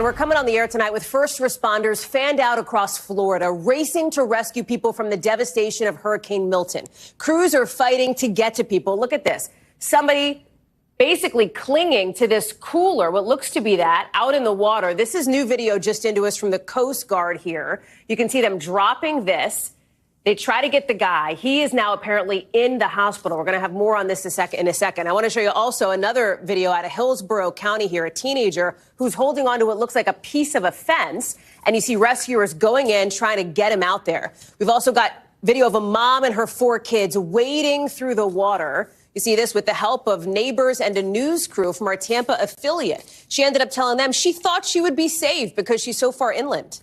We're coming on the air tonight with first responders fanned out across Florida, racing to rescue people from the devastation of Hurricane Milton. Crews are fighting to get to people. Look at this. Somebody basically clinging to this cooler, what looks to be that, out in the water. This is new video just into us from the Coast Guard here. You can see them dropping this. They try to get the guy. He is now apparently in the hospital. We're going to have more on this in a second. I want to show you also another video out of Hillsborough County here, a teenager who's holding on to what looks like a piece of a fence. And you see rescuers going in, trying to get him out there. We've also got video of a mom and her 4 kids wading through the water. You see this with the help of neighbors and a news crew from our Tampa affiliate. She ended up telling them she thought she would be saved because she's so far inland.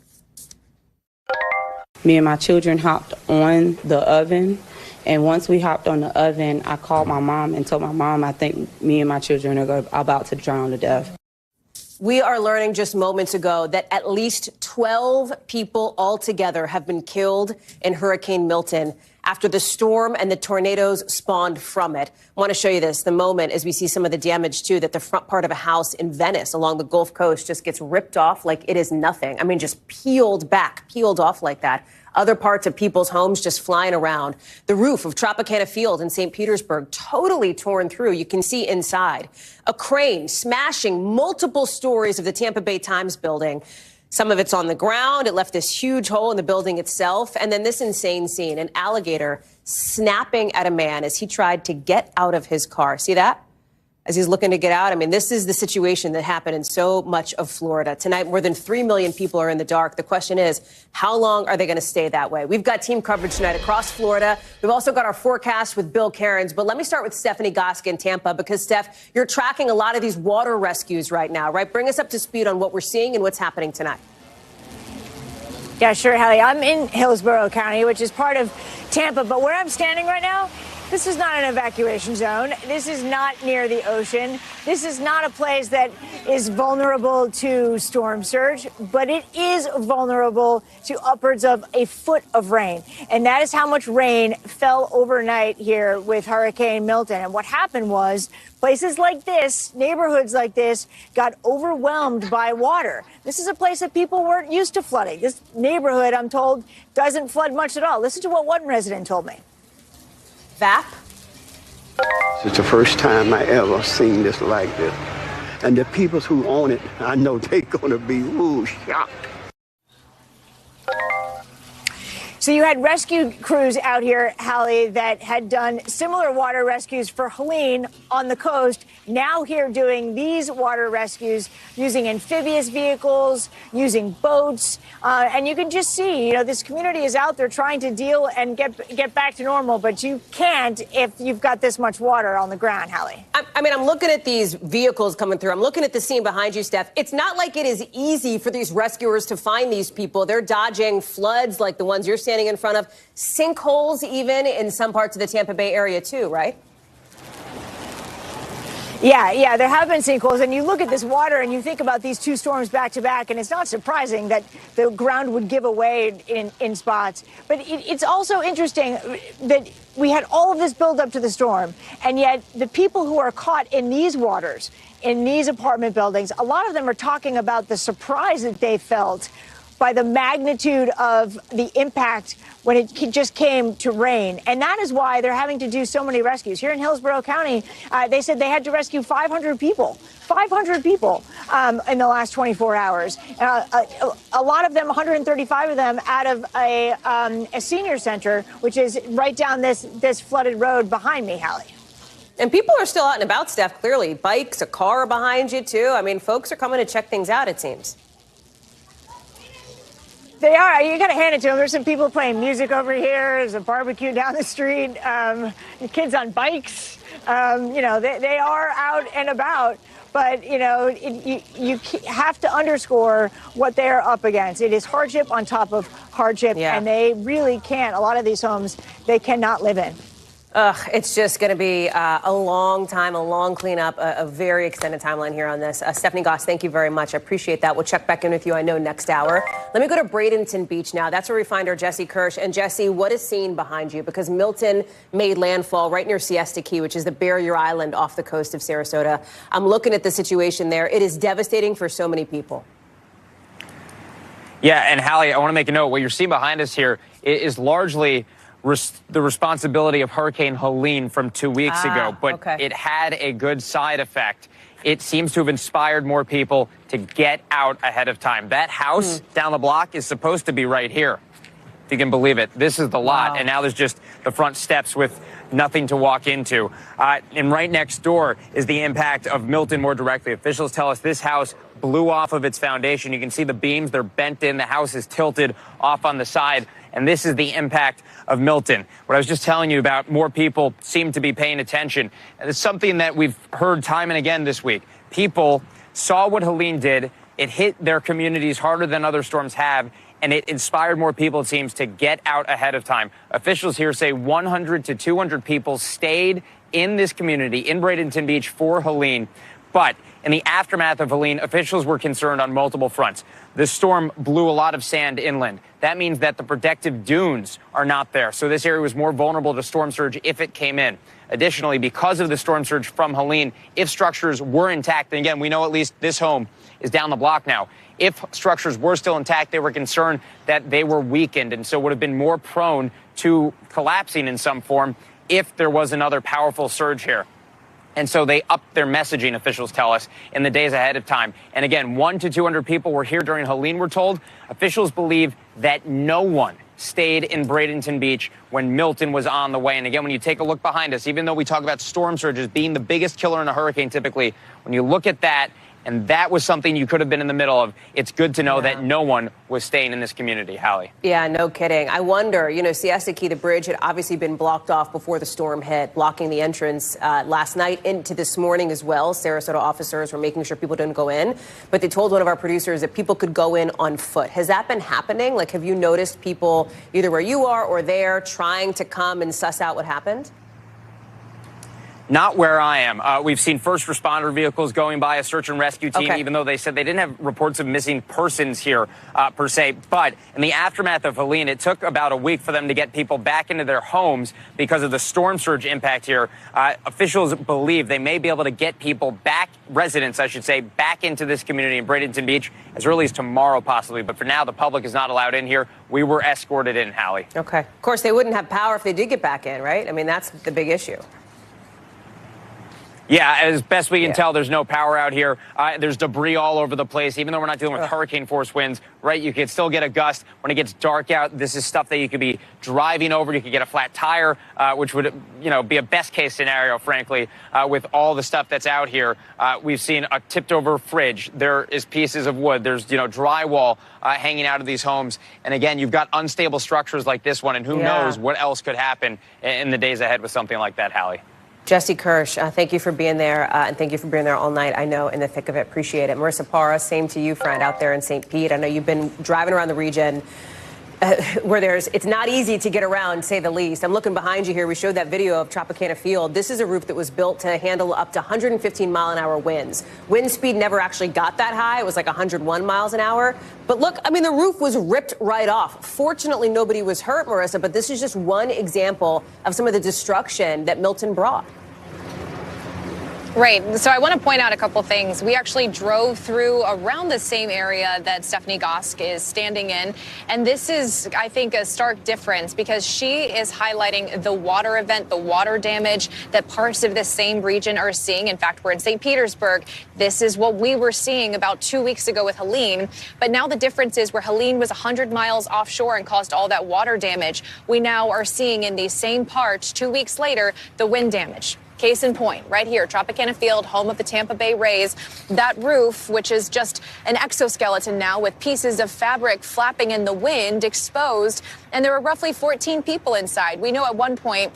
Me and my children hopped on the oven, and once we hopped on the oven, I called my mom and told my mom, I think me and my children are about to drown to death. We are learning just moments ago that at least 12 people altogether have been killed in Hurricane Milton after the storm and the tornadoes spawned from it. I want to show you this, the moment as we see some of the damage, too, that the front part of a house in Venice along the Gulf Coast just gets ripped off like it is nothing. I mean, just peeled off like that. Other parts of people's homes just flying around. The roof of Tropicana Field in St. Petersburg totally torn through. You can see inside. A crane smashing multiple stories of the Tampa Bay Times building. Some of it's on the ground. It left this huge hole in the building itself. And then this insane scene, an alligator snapping at a man as he tried to get out of his car. See that? As he's looking to get out. I mean, this is the situation that happened in so much of Florida. Tonight, more than 3 million people are in the dark. The question is, how long are they going to stay that way? We've got team coverage tonight across Florida. We've also got our forecast with Bill Cairns. But let me start with Stephanie Gosk in Tampa, because, Steph, you're tracking a lot of these water rescues right now, right? Bring us up to speed on what we're seeing and what's happening tonight. Yeah, sure, Hallie. I'm in Hillsborough County, which is part of Tampa. But where I'm standing right now, this is not an evacuation zone. This is not near the ocean. This is not a place that is vulnerable to storm surge, but it is vulnerable to upwards of a foot of rain. And that is how much rain fell overnight here with Hurricane Milton. And what happened was places like this, neighborhoods like this, got overwhelmed by water. This is a place that people weren't used to flooding. This neighborhood, I'm told, doesn't flood much at all. Listen to what one resident told me. VAP? It's the first time I ever seen this like this. And the people who own it, I know they're going to be shocked. So you had rescue crews out here, Hallie, that had done similar water rescues for Helene on the coast. Now here doing these water rescues using amphibious vehicles, using boats. And you can just see, this community is out there trying to deal and get back to normal. But you can't if you've got this much water on the ground, Hallie. I mean, I'm looking at these vehicles coming through. I'm looking at the scene behind you, Steph. It's not like it is easy for these rescuers to find these people. They're dodging floods like the ones you're standing in front of, sinkholes even in some parts of the Tampa Bay area too, right? Yeah, there have been sinkholes, and you look at this water and you think about these 2 storms back to back, and it's not surprising that the ground would give away in spots. But it's also interesting that we had all of this build up to the storm, and yet the people who are caught in these waters, in these apartment buildings, a lot of them are talking about the surprise that they felt by the magnitude of the impact when it just came to rain. And that is why they're having to do so many rescues. Here in Hillsborough County, they said they had to rescue 500 people. 500 people in the last 24 hours. A lot of them, 135 of them, out of a senior center, which is right down this flooded road behind me, Hallie. And people are still out and about, Steph, clearly. Bikes, a car behind you, too. I mean, folks are coming to check things out, it seems. They are. You got to hand it to them. There's some people playing music over here. There's a barbecue down the street. Kids on bikes. They are out and about. But, you have to underscore what they're up against. It is hardship on top of hardship. Yeah. And they really can't. A lot of these homes, they cannot live in. It's just going to be a long time, a long cleanup, a very extended timeline here on this. Stephanie Goss, thank you very much. I appreciate that. We'll check back in with you, I know, next hour. Let me go to Bradenton Beach now. That's where we find our Jesse Kirsch. And Jesse, what is seen behind you? Because Milton made landfall right near Siesta Key, which is the barrier island off the coast of Sarasota. I'm looking at the situation there. It is devastating for so many people. Yeah, and Hallie, I want to make a note. What you're seeing behind us here is largely the responsibility of Hurricane Helene from 2 weeks ago, but it had a good side effect. It seems to have inspired more people to get out ahead of time. That house down the block is supposed to be right here, if you can believe it. This is the lot, and now there's just the front steps with nothing to walk into. And right next door is the impact of Milton more directly. Officials tell us this house blew off of its foundation. You can see the beams, they're bent in. The house is tilted off on the side. And this is the impact of Milton. What I was just telling you about, more people seem to be paying attention. And it's something that we've heard time and again this week. People saw what Helene did. It hit their communities harder than other storms have, and it inspired more people, it seems, to get out ahead of time. Officials here say 100 to 200 people stayed in this community, in Bradenton Beach, for Helene. But in the aftermath of Helene, officials were concerned on multiple fronts. This storm blew a lot of sand inland. That means that the protective dunes are not there. So this area was more vulnerable to storm surge if it came in. Additionally, because of the storm surge from Helene, if structures were intact, and again, we know at least this home is down the block now. If structures were still intact, they were concerned that they were weakened and so would have been more prone to collapsing in some form if there was another powerful surge here. And so they upped their messaging, officials tell us, in the days ahead of time. And again, 100 to 200 people were here during Helene, we're told. Officials believe that no one stayed in Bradenton Beach when Milton was on the way. And again, when you take a look behind us, even though we talk about storm surges being the biggest killer in a hurricane typically, when you look at that, and that was something you could have been in the middle of, it's good to know that no one was staying in this community, Hallie. Yeah, no kidding. I wonder, Siesta Key, the bridge had obviously been blocked off before the storm hit, blocking the entrance last night into this morning as well. Sarasota officers were making sure people didn't go in. But they told one of our producers that people could go in on foot. Has that been happening? Like, have you noticed people either where you are or there trying to come and suss out what happened? Not where I am. We've seen first responder vehicles going by, a search and rescue team, even though they said they didn't have reports of missing persons here, per se. But in the aftermath of Helene, it took about a week for them to get people back into their homes because of the storm surge impact here. Officials believe they may be able to get people back, residents, I should say, back into this community in Bradenton Beach as early as tomorrow, possibly. But for now, the public is not allowed in here. We were escorted in, Hallie. Okay. Of course, they wouldn't have power if they did get back in, right? I mean, that's the big issue. Yeah, as best we can tell, there's no power out here. There's debris all over the place. Even though we're not dealing with hurricane force winds, right? You could still get a gust. When it gets dark out, this is stuff that you could be driving over. You could get a flat tire, which would, be a best case scenario, frankly, with all the stuff that's out here. We've seen a tipped over fridge. There is pieces of wood. There's, drywall hanging out of these homes. And again, you've got unstable structures like this one. And who knows what else could happen in the days ahead with something like that, Hallie. Jesse Kirsch, thank you for being there, and thank you for being there all night. I know, in the thick of it. Appreciate it. Marissa Parra, same to you, friend, out there in St. Pete. I know you've been driving around the region where it's not easy to get around, say the least. I'm looking behind you here. We showed that video of Tropicana Field. This is a roof that was built to handle up to 115 mile an hour winds. Wind speed never actually got that high. It was like 101 miles an hour. But look, I mean, the roof was ripped right off. Fortunately, nobody was hurt, Marissa, but this is just one example of some of the destruction that Milton brought. Right. So I want to point out a couple things. We actually drove through around the same area that Stephanie Gosk is standing in. And this is, I think, a stark difference because she is highlighting the water event, the water damage that parts of this same region are seeing. In fact, we're in St. Petersburg. This is what we were seeing about 2 weeks ago with Helene. But now the difference is where Helene was 100 miles offshore and caused all that water damage, we now are seeing in these same parts 2 weeks later the wind damage. Case in point, right here, Tropicana Field, home of the Tampa Bay Rays. That roof, which is just an exoskeleton now with pieces of fabric flapping in the wind, exposed, and there were roughly 14 people inside. We know at one point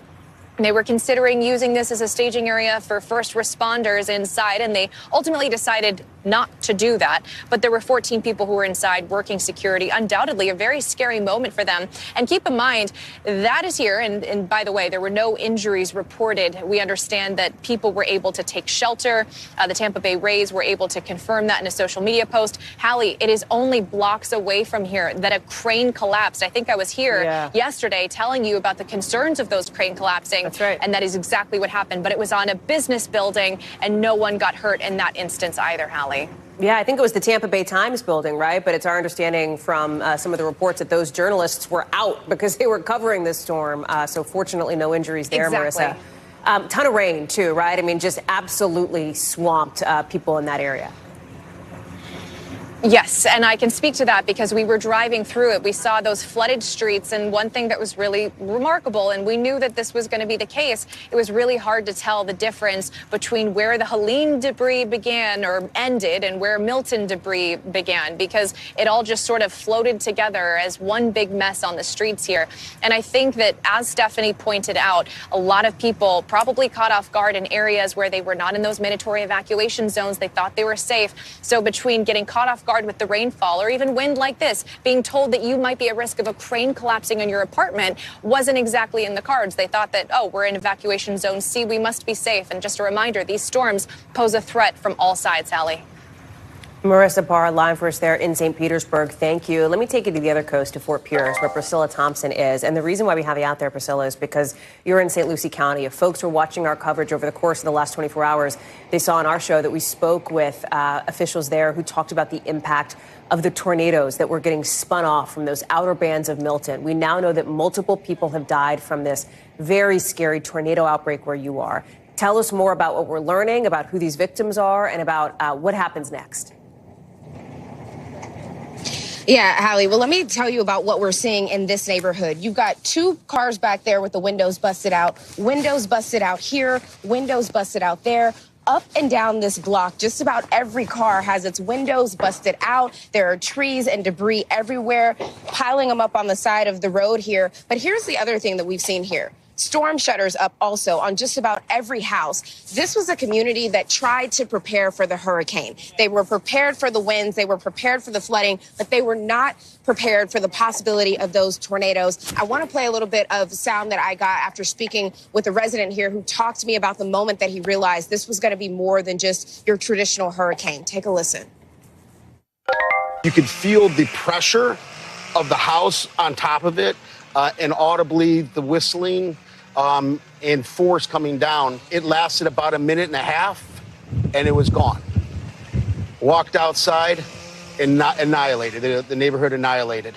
they were considering using this as a staging area for first responders inside, and they ultimately decided not to do that. But there were 14 people who were inside working security. Undoubtedly a very scary moment for them. And keep in mind, that is here. And by the way, there were no injuries reported. We understand that people were able to take shelter. The Tampa Bay Rays were able to confirm that in a social media post. Hallie, it is only blocks away from here that a crane collapsed. I think I was here yesterday telling you about the concerns of those crane collapsing. That's right. And that is exactly what happened. But it was on a business building and no one got hurt in that instance either, Hallie. Yeah, I think it was the Tampa Bay Times building, right? But it's our understanding from some of the reports that those journalists were out because they were covering this storm. So fortunately, no injuries there, Exactly. Marissa. Ton of rain, too, right? I mean, just absolutely swamped people in that area. Yes, and I can speak to that because we were driving through it. We saw those flooded streets, and one thing that was really remarkable, and we knew that this was going to be the case, it was really hard to tell the difference between where the Helene debris began or ended and where Milton debris began, because it all just sort of floated together as one big mess on the streets here. And I think that, as Stephanie pointed out, a lot of people probably caught off guard in areas where they were not in those mandatory evacuation zones. They thought they were safe. So between getting caught off guard with the rainfall or even wind like this, being told that you might be at risk of a crane collapsing in your apartment wasn't exactly in the cards. They thought that, oh, we're in evacuation zone C, we must be safe. And just a reminder, these storms pose a threat from all sides, Hallie. Marissa Barr, live for us there in St. Petersburg. Thank you. Let me take you to the other coast, to Fort Pierce, where Priscilla Thompson is. And the reason why we have you out there, Priscilla, is because you're in St. Lucie County. If folks were watching our coverage over the course of the last 24 hours, they saw on our show that we spoke with officials there who talked about the impact of the tornadoes that were getting spun off from those outer bands of Milton. We now know that multiple people have died from this very scary tornado outbreak where you are. Tell us more about what we're learning, about who these victims are, and about what happens next. Yeah, Hallie. Well, let me tell you about what we're seeing in this neighborhood. You've got two cars back there with the windows busted out here, windows busted out there. Up and down this block, just about every car has its windows busted out. There are trees and debris everywhere, piling them up on the side of the road here. But here's the other thing that we've seen here. Storm shutters up also on just about every house. This was a community that tried to prepare for the hurricane. They were prepared for the winds, they were prepared for the flooding, but they were not prepared for the possibility of those tornadoes. I want to play a little bit of sound that I got after speaking with a resident here who talked to me about the moment that he realized this was going to be more than just your traditional hurricane. Take a listen. You could feel the pressure of the house on top of it, and audibly the whistling and force coming down. It lasted about a minute and a half, and it was gone. Walked outside and annihilated. The neighborhood annihilated.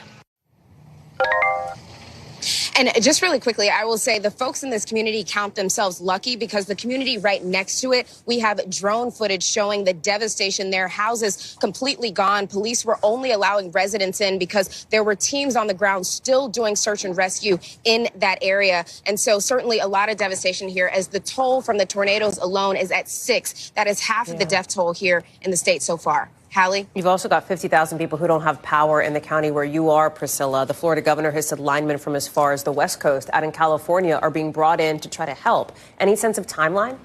And just really quickly, I will say the folks in this community count themselves lucky because the community right next to it, we have drone footage showing the devastation there. Houses completely gone. Police were only allowing residents in because there were teams on the ground still doing search and rescue in that area. And so certainly a lot of devastation here as the toll from the tornadoes alone is at 6. That is half of the death toll here in the state so far. Hallie? You've also got 50,000 people who don't have power in the county where you are, Priscilla. The Florida governor has said linemen from as far as the West Coast out in California are being brought in to try to help. Any sense of timeline?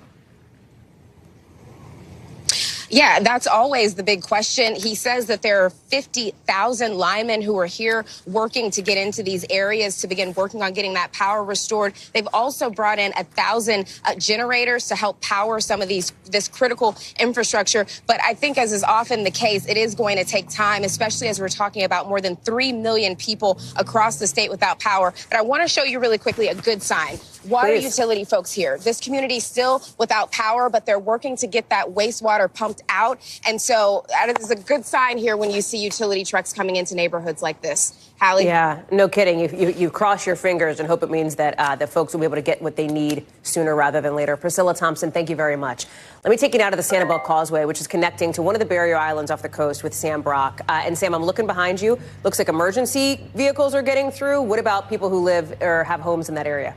Yeah, that's always the big question. He says that there are 50,000 linemen who are here working to get into these areas to begin working on getting that power restored. They've also brought in 1,000 generators to help power some of this critical infrastructure. But I think, as is often the case, it is going to take time, especially as we're talking about more than 3 million people across the state without power. But I want to show you really quickly a good sign. Water utility folks here. This community still without power, but they're working to get that wastewater pumped out. And so that is a good sign here when you see utility trucks coming into neighborhoods like this. Hallie? Yeah, no kidding. You cross your fingers and hope it means that the folks will be able to get what they need sooner rather than later. Priscilla Thompson, thank you very much. Let me take you now to the Sanibel Causeway, which is connecting to one of the barrier islands off the coast with Sam Brock. And Sam, I'm looking behind you. Looks like emergency vehicles are getting through. What about people who live or have homes in that area?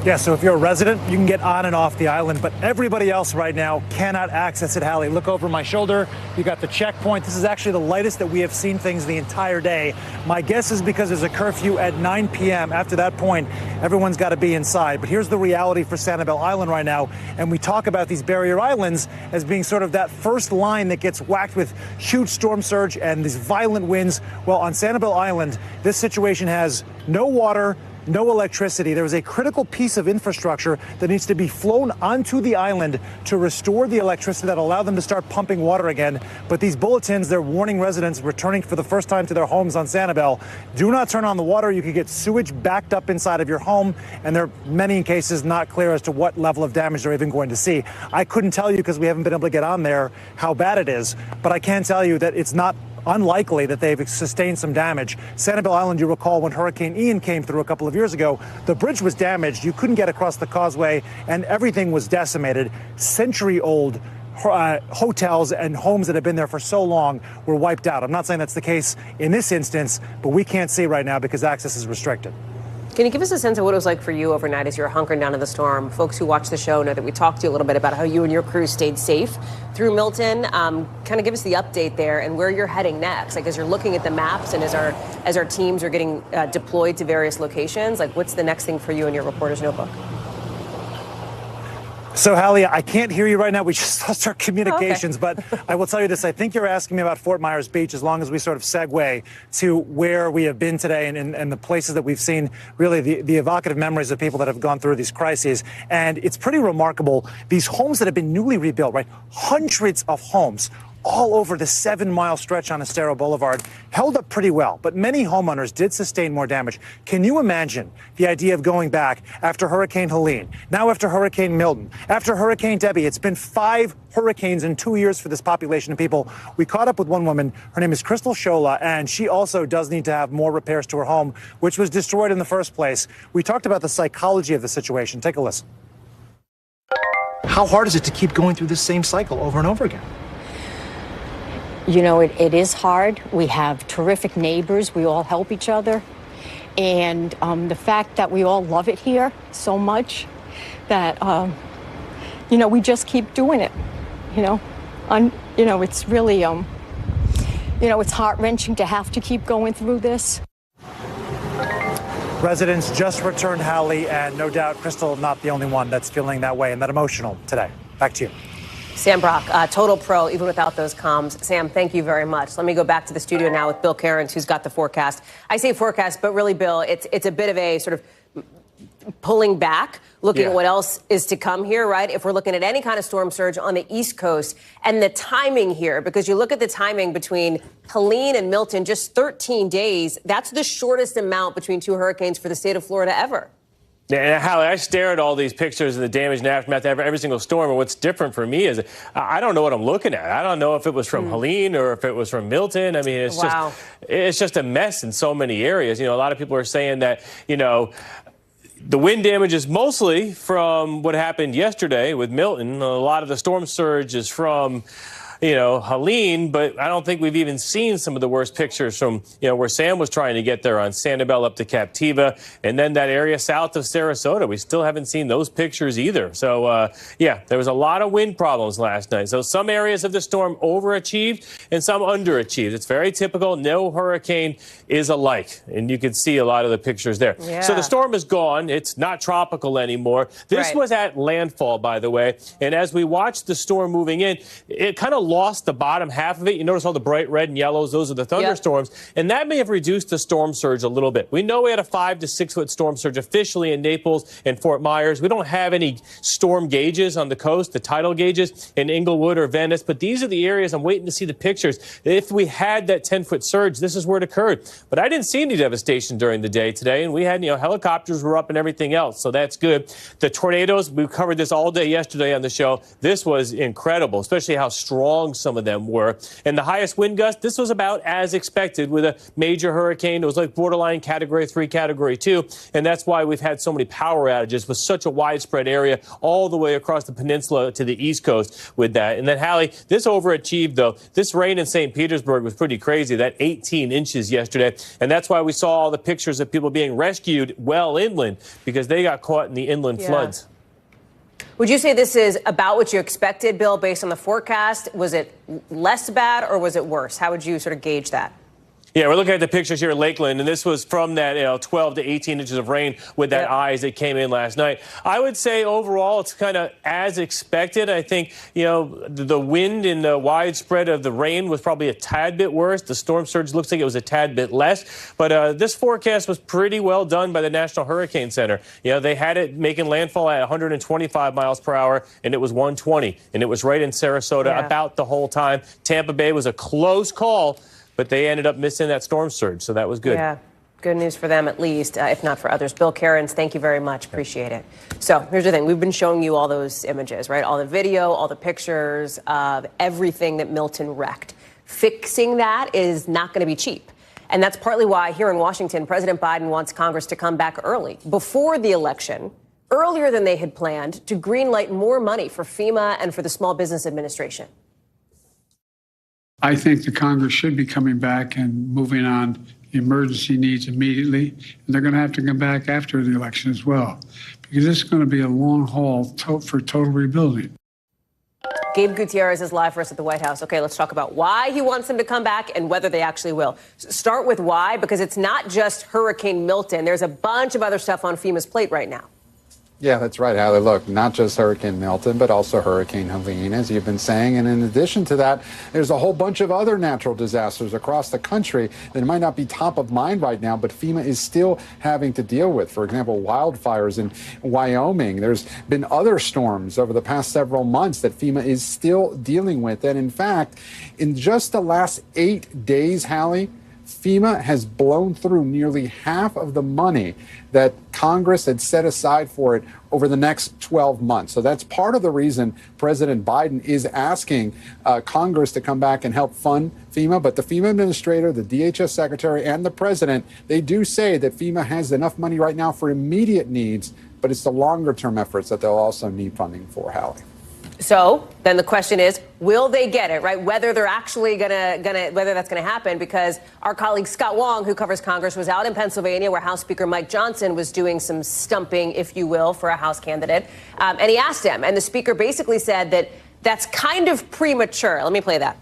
Yeah, so if you're a resident, you can get on and off the island, but everybody else right now cannot access it. Hallie, look over my shoulder. You got the checkpoint. This is actually the lightest that we have seen things the entire day. My guess is because there's a curfew at 9 p.m. After that point, everyone's got to be inside. But here's the reality for Sanibel Island right now. And we talk about these barrier islands as being sort of that first line that gets whacked with huge storm surge and these violent winds. Well, on Sanibel Island, this situation has no water, no electricity. There is a critical piece of infrastructure that needs to be flown onto the island to restore the electricity that allow them to start pumping water again. But these bulletins, they're warning residents returning for the first time to their homes on Sanibel, do not turn on the water. You could get sewage backed up inside of your home, and there are many cases not clear as to what level of damage they're even going to see. I couldn't tell you, because we haven't been able to get on there, how bad it is, but I can tell you that it's not unlikely that they've sustained some damage. Sanibel Island, you recall when Hurricane Ian came through a couple of years ago, the bridge was damaged. You couldn't get across the causeway, and everything was decimated. Century-old hotels and homes that have been there for so long were wiped out. I'm not saying that's the case in this instance, but we can't see right now because access is restricted. Can you give us a sense of what it was like for you overnight as you were hunkering down in the storm? Folks who watch the show know that we talked to you a little bit about how you and your crew stayed safe through Milton. Kind of give us the update there and where you're heading next. Like, as you're looking at the maps and as our teams are getting deployed to various locations, like, what's the next thing for you in your reporter's notebook? So, Hallie, I can't hear you right now. We just lost our communications, but I will tell you this. I think you're asking me about Fort Myers Beach, as long as we sort of segue to where we have been today and the places that we've seen, really the evocative memories of people that have gone through these crises. And it's pretty remarkable. These homes that have been newly rebuilt, right? Hundreds of homes all over the 7-mile stretch on Estero Boulevard held up pretty well, but many homeowners did sustain more damage. Can you imagine the idea of going back after Hurricane Helene, now after Hurricane Milton, after Hurricane Debbie? It's been 5 hurricanes in 2 years for this population of people. We caught up with one woman. Her name is Crystal Shola, and she also does need to have more repairs to her home, which was destroyed in the first place. We talked about the psychology of the situation. Take a listen. How hard is it to keep going through this same cycle over and over again? You know, it is hard. We have terrific neighbors. We all help each other. And the fact that we all love it here so much that, you know, we just keep doing it, you know. It's really, you know, it's heart-wrenching to have to keep going through this. Residents just returned, Hallie, and no doubt Crystal not the only one that's feeling that way and that emotional today. Back to you. Sam Brock, total pro, even without those comms. Sam, thank you very much. Let me go back to the studio now with Bill Cairns, who's got the forecast. I say forecast, but really, Bill, it's a bit of a sort of pulling back, looking at what else is to come here, right? If we're looking at any kind of storm surge on the East Coast and the timing here, because you look at the timing between Helene and Milton, just 13 days, that's the shortest amount between 2 hurricanes for the state of Florida ever. Yeah, and Hallie, I stare at all these pictures of the damage and aftermath of every single storm, and what's different for me is I don't know what I'm looking at. I don't know if it was from Helene or if it was from Milton. I mean, it's just a mess in so many areas. You know, a lot of people are saying that, you know, the wind damage is mostly from what happened yesterday with Milton. A lot of the storm surge is from, you know, Helene, but I don't think we've even seen some of the worst pictures from, you know, where Sam was trying to get there on Sanibel up to Captiva, and then that area south of Sarasota. We still haven't seen those pictures either. So, yeah, there was a lot of wind problems last night. So some areas of the storm overachieved and some underachieved. It's very typical. No hurricane is alike, and you can see a lot of the pictures there. Yeah. So the storm is gone. It's not tropical anymore. This was at landfall, by the way, and as we watched the storm moving in, it kind of lost the bottom half of it. You notice all the bright red and yellows, those are the thunderstorms, and that may have reduced the storm surge a little bit. We know we had a 5 to 6 foot storm surge officially in Naples and Fort Myers. We don't have any storm gauges on the coast, the tidal gauges in Inglewood or Venice, but these are the areas I'm waiting to see the pictures. If we had that 10-foot surge, this is where it occurred. But I didn't see any devastation during the day today, and we had, you know, helicopters were up and everything else, so that's good. The tornadoes, we covered this all day yesterday on the show. This was incredible, especially how strong some of them were. And the highest wind gust, this was about as expected with a major hurricane. It was like borderline Category 3, Category 2. And that's why we've had so many power outages with such a widespread area all the way across the peninsula to the East Coast with that. And then, Hallie, this overachieved, though. This rain in St. Petersburg was pretty crazy, that 18 inches yesterday. And that's why we saw all the pictures of people being rescued well inland, because they got caught in the inland floods. Would you say this is about what you expected, Bill, based on the forecast? Was it less bad or was it worse? How would you sort of gauge that? Yeah, we're looking at the pictures here at Lakeland, and this was from that 12 to 18 inches of rain with that eyes that came in last night. I would say overall it's kind of as expected. I think, the wind and the widespread of the rain was probably a tad bit worse. The storm surge looks like it was a tad bit less. But this forecast was pretty well done by the National Hurricane Center. They had it making landfall at 125 miles per hour, and it was 120. And it was right in Sarasota about the whole time. Tampa Bay was a close call, but they ended up missing that storm surge, so that was good. Yeah, good news for them at least, if not for others. Bill Cairns, thank you very much. Appreciate it. So here's the thing. We've been showing you all those images, right? All the video, all the pictures of everything that Milton wrecked. Fixing that is not going to be cheap. And that's partly why here in Washington, President Biden wants Congress to come back early, before the election, earlier than they had planned, to greenlight more money for FEMA and for the Small Business Administration. I think the Congress should be coming back and moving on emergency needs immediately. And they're going to have to come back after the election as well, because this is going to be a long haul for total rebuilding. Gabe Gutierrez is live for us at the White House. Okay, let's talk about why he wants them to come back and whether they actually will. Start with why, because it's not just Hurricane Milton. There's a bunch of other stuff on FEMA's plate right now. Yeah, that's right, Hallie. Look, not just Hurricane Milton, but also Hurricane Helene, as you've been saying. And in addition to that, there's a whole bunch of other natural disasters across the country that might not be top of mind right now, but FEMA is still having to deal with. For example, wildfires in Wyoming. There's been other storms over the past several months that FEMA is still dealing with. And in fact, in just the last 8 days, Hallie, FEMA has blown through nearly half of the money that Congress had set aside for it over the next 12 months. So that's part of the reason President Biden is asking Congress to come back and help fund FEMA. But the FEMA administrator, the DHS secretary, and the president, they do say that FEMA has enough money right now for immediate needs, but it's the longer term efforts that they'll also need funding for, Hallie. So then the question is, will they get it, right? Whether they're actually whether that's going to happen, because our colleague Scott Wong, who covers Congress, was out in Pennsylvania where House Speaker Mike Johnson was doing some stumping, if you will, for a House candidate. And he asked him, and the speaker basically said that that's kind of premature. Let me play that.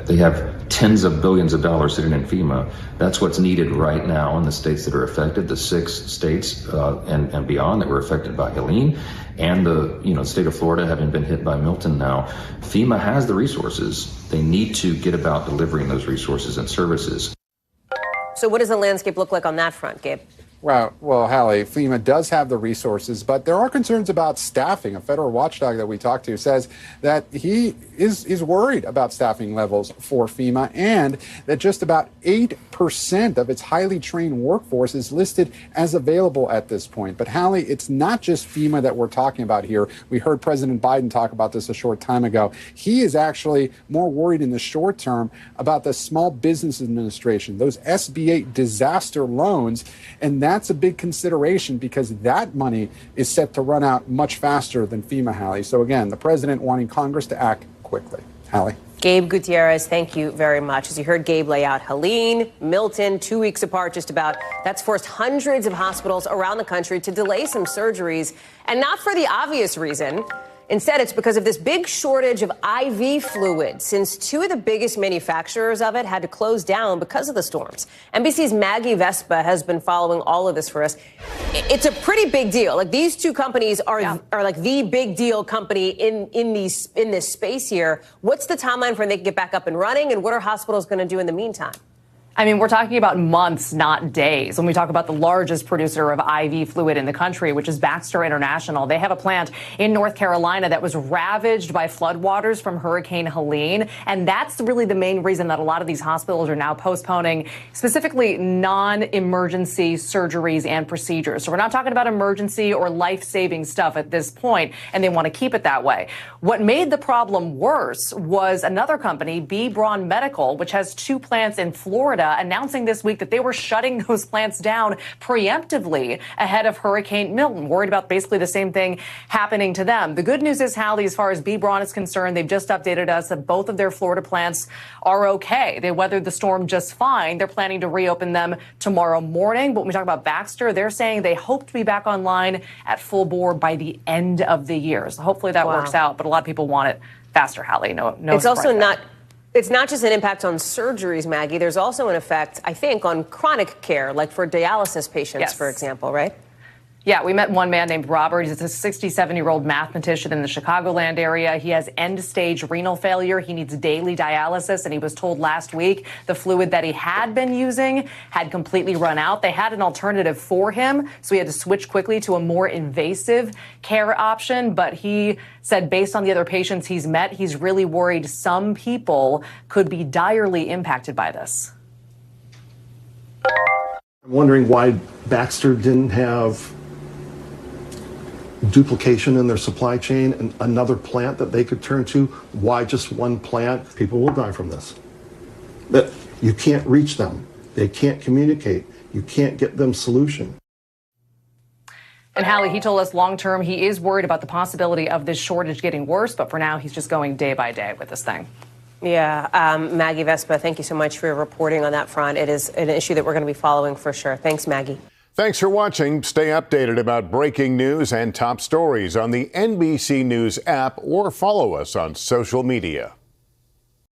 They have tens of billions of dollars sitting in FEMA. That's what's needed right now in the states that are affected, the 6 states and beyond that were affected by Helene, and the state of Florida having been hit by Milton now. FEMA has the resources. They need to get about delivering those resources and services. So what does the landscape look like on that front, Gabe? Well, Hallie, FEMA does have the resources, but there are concerns about staffing. A federal watchdog that we talked to says that he is worried about staffing levels for FEMA, and that just about 8% of its highly trained workforce is listed as available at this point. But Hallie, it's not just FEMA that we're talking about here. We heard President Biden talk about this a short time ago. He is actually more worried in the short term about the Small Business Administration, those SB8 disaster loans, and that's a big consideration because that money is set to run out much faster than FEMA, Hallie. So again, the president wanting Congress to act quickly. Hallie. Gabe Gutierrez, thank you very much. As you heard Gabe lay out, Helene, Milton, 2 weeks apart just about, that's forced hundreds of hospitals around the country to delay some surgeries, and not for the obvious reason. Instead, it's because of this big shortage of IV fluid, since 2 of the biggest manufacturers of it had to close down because of the storms. NBC's Maggie Vespa has been following all of this for us. It's a pretty big deal. Like, these 2 companies are like the big deal company in this space here. What's the timeline for when they can get back up and running, and what are hospitals going to do in the meantime? I mean, we're talking about months, not days. When we talk about the largest producer of IV fluid in the country, which is Baxter International, they have a plant in North Carolina that was ravaged by floodwaters from Hurricane Helene. And that's really the main reason that a lot of these hospitals are now postponing specifically non-emergency surgeries and procedures. So we're not talking about emergency or life-saving stuff at this point, and they want to keep it that way. What made the problem worse was another company, B. Braun Medical, which has 2 plants in Florida, announcing this week that they were shutting those plants down preemptively ahead of Hurricane Milton, worried about basically the same thing happening to them. The good news is, Hallie, as far as B. Braun is concerned, they've just updated us that both of their Florida plants are okay. They weathered the storm just fine. They're planning to reopen them tomorrow morning. But when we talk about Baxter, they're saying they hope to be back online at full bore by the end of the year. So hopefully that works out. But a lot of people want it faster, Hallie. No. It's also not. It's not just an impact on surgeries, Maggie. There's also an effect, I think, on chronic care, like for dialysis patients, for example, right? Yeah, we met one man named Robert. He's a 67-year-old mathematician in the Chicagoland area. He has end-stage renal failure. He needs daily dialysis, and he was told last week the fluid that he had been using had completely run out. They had an alternative for him, so he had to switch quickly to a more invasive care option. But he said based on the other patients he's met, he's really worried some people could be direly impacted by this. I'm wondering why Baxter didn't have duplication in their supply chain and another plant that they could turn to. Why just one plant? People will die from this. But you can't reach them. They can't communicate. You can't get them solution. And Hallie, he told us long term he is worried about the possibility of this shortage getting worse, but for now he's just going day by day with this thing. Yeah, Maggie Vespa, thank you so much for your reporting on that front. It is an issue that we're going to be following for sure. Thanks, Maggie. Thanks for watching. Stay updated about breaking news and top stories on the NBC News app or follow us on social media.